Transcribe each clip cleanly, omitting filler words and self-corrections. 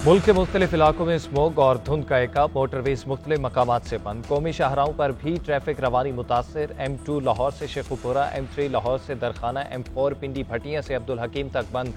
मुल्क के मुख्तलिफ इलाकों में स्मोक और धुंध का एका, मोटरवेज मुख्तलिफ मकामात से बंद। कौमी शाहराहों पर भी ट्रैफिक रवानी मुतासर। M2 लाहौर से शेखुपुरा, M3 लाहौर से दरखाना, M4 पिंडी भटिया से अब्दुल हकीम तक बंद।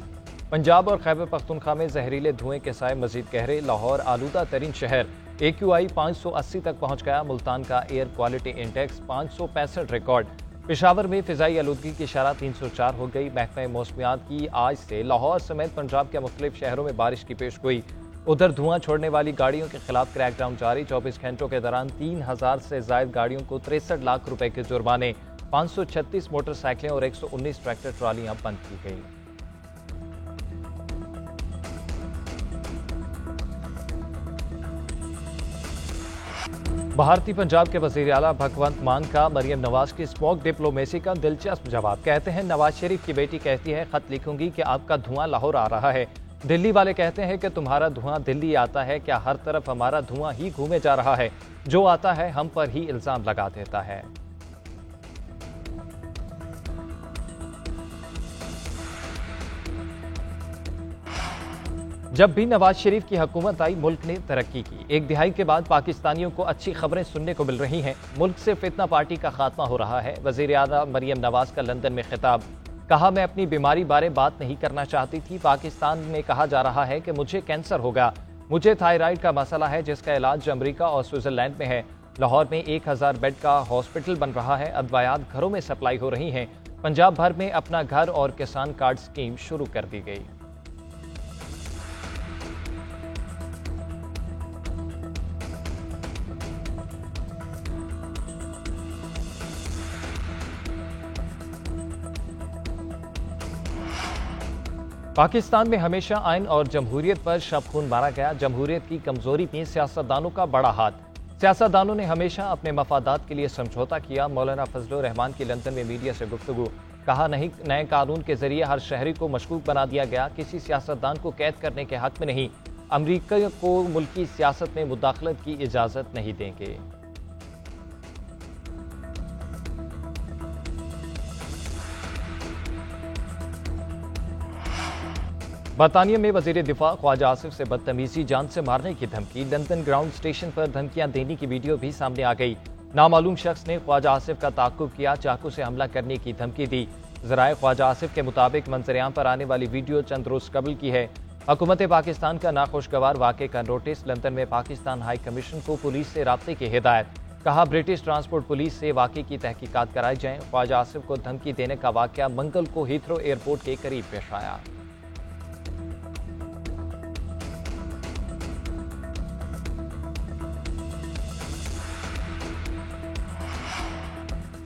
पंजाब और खैबर पख्तूनख्वा में जहरीले धुएं के साए मजीद गहरे। लाहौर आलूदा तरीन शहर, AQI 580 तक पहुँच गया। मुल्तान का air quality index 565 record. Peshawar में फिजाई आलूदगी की शरह 304 हो गई। महकमा मौसमियात की आज से लाहौर समेत पंजाब के मुख्तलिफ शहरों में बारिश की पेशगोई। उधर धुआं छोड़ने वाली गाड़ियों के खिलाफ क्रैकडाउन जारी। 24 घंटों के दौरान 3000 से ज्यादा गाड़ियों को 63 लाख रुपए के जुर्माने, 536 मोटरसाइकिलें और 119 ट्रैक्टर ट्रालियां बंद की गई। भारतीय पंजाब के वजीर आला भगवंत मान का मरियम नवाज की स्मोक डिप्लोमेसी का दिलचस्प जवाब। कहते हैं नवाज शरीफ की बेटी कहती है खत लिखूंगी कि आपका धुआं लाहौर आ रहा है। दिल्ली वाले कहते हैं कि तुम्हारा धुआं दिल्ली आता है, क्या हर तरफ हमारा धुआं ही घूमे जा रहा है? जो आता है हम पर ही इल्जाम लगा देता है। जब भी नवाज शरीफ की हुकूमत आई, मुल्क ने तरक्की की। एक दिहाई के बाद पाकिस्तानियों को अच्छी खबरें सुनने को मिल रही हैं। मुल्क से फितना पार्टी का खात्मा हो रहा है। वजीर आला मरियम नवाज का लंदन में खिताब। कहा, मैं अपनी बीमारी बारे बात नहीं करना चाहती थी। पाकिस्तान में कहा जा रहा है कि मुझे कैंसर होगा। मुझे थायराइड का मसला है जिसका इलाज अमेरिका और स्विट्जरलैंड में है। लाहौर में 1000 बेड का हॉस्पिटल बन रहा है। अदवायात घरों में सप्लाई हो रही हैं। पंजाब भर में अपना घर और किसान कार्ड स्कीम शुरू कर दी गई। पाकिस्तान में हमेशा आइन और जमहूरियत पर शब-खून मारा गया। जमहूरियत की कमजोरी में सियासतदानों का बड़ा हाथ। सियासतदानों ने हमेशा अपने मफादात के लिए समझौता किया। मौलाना फजलुर रहमान की लंदन में मीडिया से गुफ्तगू। कहा, नहीं, नए कानून के जरिए हर शहरी को मशकूक बना दिया गया। किसी सियासतदान को कैद करने के हक में नहीं। अमरीका को मुल्की सियासत में मुदाखलत की इजाजत नहीं देंगे। बरतानिया में वजीर दिफा ख्वाजा आसिफ से बदतमीजी, जान से मारने की धमकी। लंदन ग्राउंड स्टेशन पर धमकियां देने की वीडियो भी सामने आ गई। नामालूम शख्स ने ख्वाजा आसिफ का ताक़ुब किया, चाकू से हमला करने की धमकी दी। ज़राए ख्वाजा आसिफ के मुताबिक मंजरेआम पर आने वाली वीडियो चंद रोज कबल की है। हुकूमत पाकिस्तान का नाखुशगवार वाक़े का नोटिस। लंदन में पाकिस्तान हाई कमीशन को पुलिस से राब्ते की हिदायत। कहा, ब्रिटिश ट्रांसपोर्ट पुलिस से वाक़े की तहकीकात कराई जाए। ख्वाजा आसिफ को धमकी देने का वाक़या मंगल को हीथ्रो एयरपोर्ट के करीब पेश आया।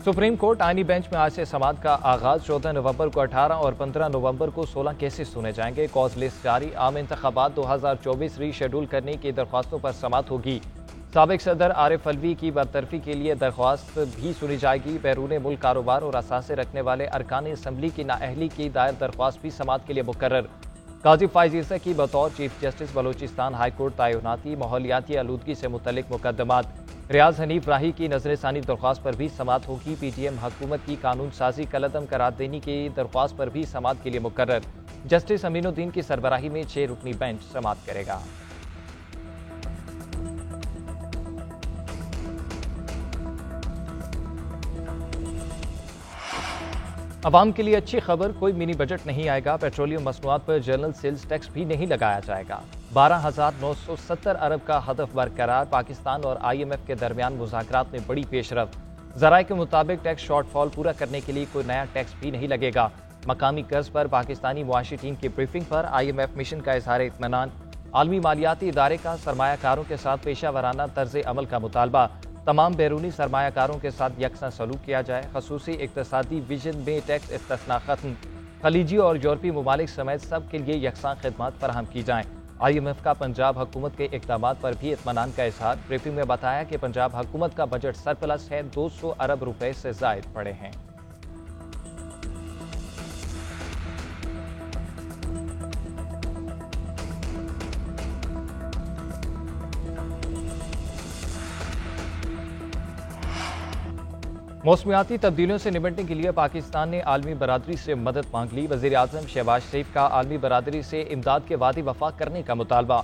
सुप्रीम कोर्ट आईनी बेंच में आज से समाअत का आगाज। 14 नवंबर को 18 और 15 नवंबर को 16 केसेस सुने जाएंगे। कॉज लिस्ट जारी। आम इंतखाबात 2024 रीशेड्यूल करने की दरख्वास्तों पर समाअत होगी। साबिक सदर आरिफ अलवी की बरतरफी के लिए दरख्वास्त भी सुनी जाएगी। बैरून मुल्क कारोबार और असासे रखने वाले अरकान असम्बली की नाअहली की दायर दरख्वास्त भी समाअत के लिए मुकर्रर। काजी फैज ईसा की बतौर chief justice Balochistan high court तैनाती। माहौलियाती आलूदगी से मुतल्लिक मुकदमात। रियाज हनीफ राही की नजरसानी दरख्वास्त पर भी समाअत होगी। PTM हुकूमत की कानून साजी कलअदम करार देने की दरख्वास्त पर भी समाअत के लिए मुकर्रर। जस्टिस अमीनुद्दीन की सरबराही में 6 रुकनी बेंच समाअत करेगा। अवाम के लिए अच्छी खबर, कोई मिनी बजट नहीं आएगा। पेट्रोलियम मसनूआत पर जनरल सेल्स टैक्स भी नहीं लगाया जाएगा। 12,970 अरब का हदफ बरकरार। पाकिस्तान और IMF के दरमियान मुज़ाकरात में बड़ी पेशरफ्त। ज़राए के मुताबिक टैक्स शॉर्टफॉल पूरा करने के लिए कोई नया टैक्स भी नहीं लगेगा। मकामी कर्ज पर पाकिस्तानी मुआशी टीम की ब्रीफिंग पर IMF मिशन का इजहार इत्मीनान। आलमी मालियाती इदारे का सरमायाकारों के साथ पेशा वराना तर्ज अमल का मुतालबा। तमाम बैरूनी सरमायाकारों के साथ यकसा सलूक किया जाए। खसूसी इक्तसादी विजन में टैक्स इस्तिस्ना खत्म। खलीजी और यूरोपीय ममालिक समेत सब के लिए यकसा खिदमात फराहम की जाएँ। IMF का पंजाब हुकूमत के इक़दामात पर भी इत्मीनान का इजहार। ब्रीफिंग में बताया कि पंजाब हुकूमत का बजट सरप्लस है, 200 अरब रुपए से जायद पड़े हैं। मौसमियाती तब्दीलियों से निपटने के लिए पाकिस्तान ने आलमी बरादरी से मदद मांग ली। वज़ीर आज़म शहबाज शरीफ का आलमी बरादरी से इमदाद के वादे वफा करने का मुतालबा।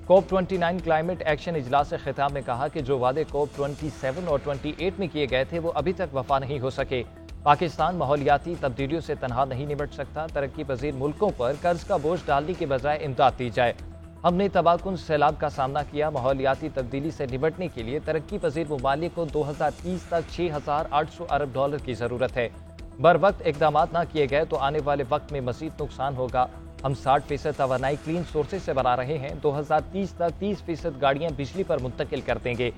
COP29 क्लाइमेट एक्शन इजलास से खिताब में कहा कि जो वादे COP27 और 28 में किए गए थे वो अभी तक वफा नहीं हो सके। पाकिस्तान माहौलियाती तब्दीलियों से तनहा नहीं निपट सकता। तरक्की पजीर मुल्कों पर कर्ज का बोझ डालने के बजाय इमदाद दी जाए। हमने तबाहकुन सैलाब का सामना किया। माहौलियाती तब्दीली से निपटने के लिए तरक्की पजीर ममालिक को 2030 तक $6,800 अरब की जरूरत है। बर वक्त इकदाम न किए गए तो आने वाले वक्त में मजीद नुकसान होगा। हम 60% तवानाई क्लीन सोर्सेज से बना रहे हैं। 2030 तक 30% गाड़ियां बिजली पर मुंतकिल कर देंगे।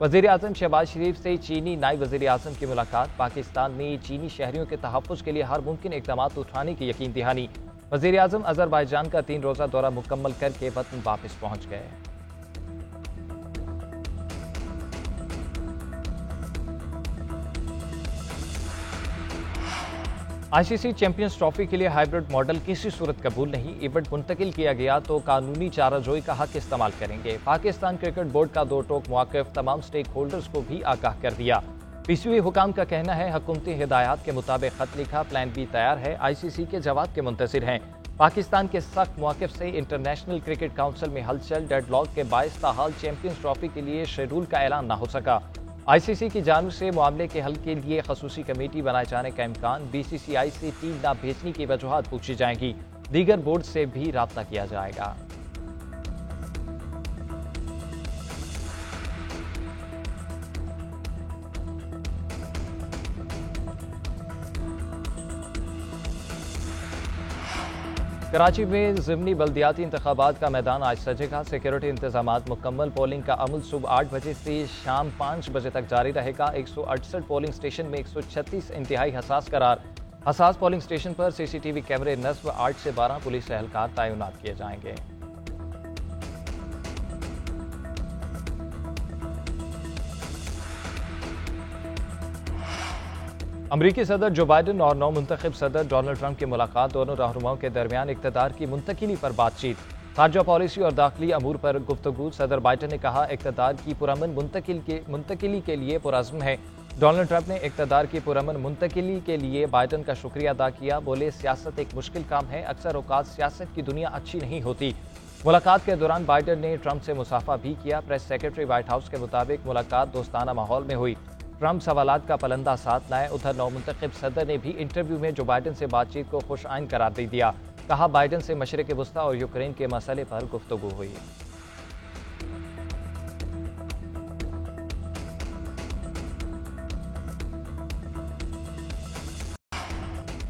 वजीर आजम शहबाज शरीफ से चीनी नायब वजीर आजम की मुलाकात। पाकिस्तान में चीनी शहरियों के तहफ़्फ़ुज़ के लिए हर मुमकिन इक़दाम उठाने की यकीन दहानी। वजीर आजम अज़रबाईजान का 3 रोज़ा दौरा मुकम्मल करके वतन वापस पहुँच गए। ICC चैंपियंस ट्रॉफी के लिए हाइब्रिड मॉडल किसी सूरत कबूल नहीं। इवेंट मुंतकिल किया गया तो कानूनी चाराजोई का हक इस्तेमाल करेंगे। पाकिस्तान क्रिकेट बोर्ड का 2 टोक मौक़िफ़ तमाम स्टेक होल्डर्स को भी आगाह कर दिया। PCB हुकाम का कहना है हुकूमती हिदायत के मुताबिक खत लिखा, प्लान बी तैयार है। ICC के जवाब के मुंतज़िर हैं। पाकिस्तान के सख्त मौक़िफ़ से इंटरनेशनल क्रिकेट काउंसिल में हलचल। डेडलॉक के बायस ताहाल चैंपियंस ट्रॉफी के लिए शेड्यूल का ऐलान न हो सका। ICC की जानिब से मामले के हल के लिए खसूसी कमेटी बनाए जाने का इम्कान। BCCI से टीम न भेजने की वजूहात पूछी जाएंगी। दीगर बोर्ड से भी राब्ता किया जाएगा। कराची में ज़िमनी बल्दियाती इंतखाबात का मैदान आज सजेगा। सिक्योरिटी इंतजामात मुकम्मल। पोलिंग का अमल सुबह 8 बजे से शाम 5 बजे तक जारी रहेगा। 168 पोलिंग स्टेशन में 136 इंतहाई हसास करार। हसास पोलिंग स्टेशन पर CCTV कैमरे नस्ब। 8 से 12 पुलिस एहलकार तैनात किए जाएंगे। अमरीकी सदर जो बाइडन और नौ मुंतखब सदर डोनाल्ड ट्रंप की मुलाकात। दोनों रहनुमाओं के दरमियान इक़्तिदार की मुंतकिली पर बातचीत। खारजा पॉलिसी और दाखिली अमूर पर गुफ्तगू। सदर बाइडन ने कहा इक़्तिदार की पुरअमन मुंतकिली के लिए पुरअज़्म है। डोनाल्ड ट्रंप ने इक़्तिदार की पुरअमन मुंतकिली के लिए बाइडन का शुक्रिया अदा किया। बोले सियासत एक मुश्किल काम है, अक्सर औक़ात सियासत की दुनिया अच्छी नहीं होती। मुलाकात के दौरान बाइडन ने ट्रंप से मुसाफा भी किया। प्रेस सेक्रेटरी व्हाइट हाउस के मुताबिक मुलाकात दोस्ताना माहौल में हुई। ट्रंप सवालात का पलंदा साथ लाए। उधर नौ मुंतखब सदर ने भी इंटरव्यू में जो बाइडन से बातचीत को खुश आइन करार दे दिया। कहा बाइडन से मशरिक़ वस्ता और यूक्रेन के मसले पर गुफ्तगू हुई।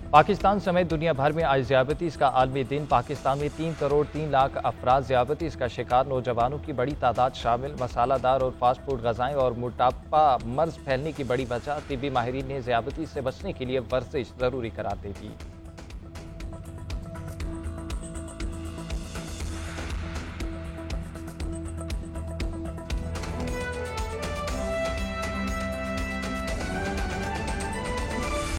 पाकिस्तान समेत दुनिया भर में आज ज़ियाबतीस का आलमी दिन। पाकिस्तान में 3 करोड़ 3 लाख अफराद ज़ियाबतीस का शिकार। नौजवानों की बड़ी तादाद शामिल। मसालादार और फास्ट फूड ग़ज़ाएँ और मोटापा मर्ज फैलने की बड़ी वजह। तिब्बी माहिरीन ने ज़ियाबतीस से बचने के लिए वर्जिश ज़रूरी करार दे दी।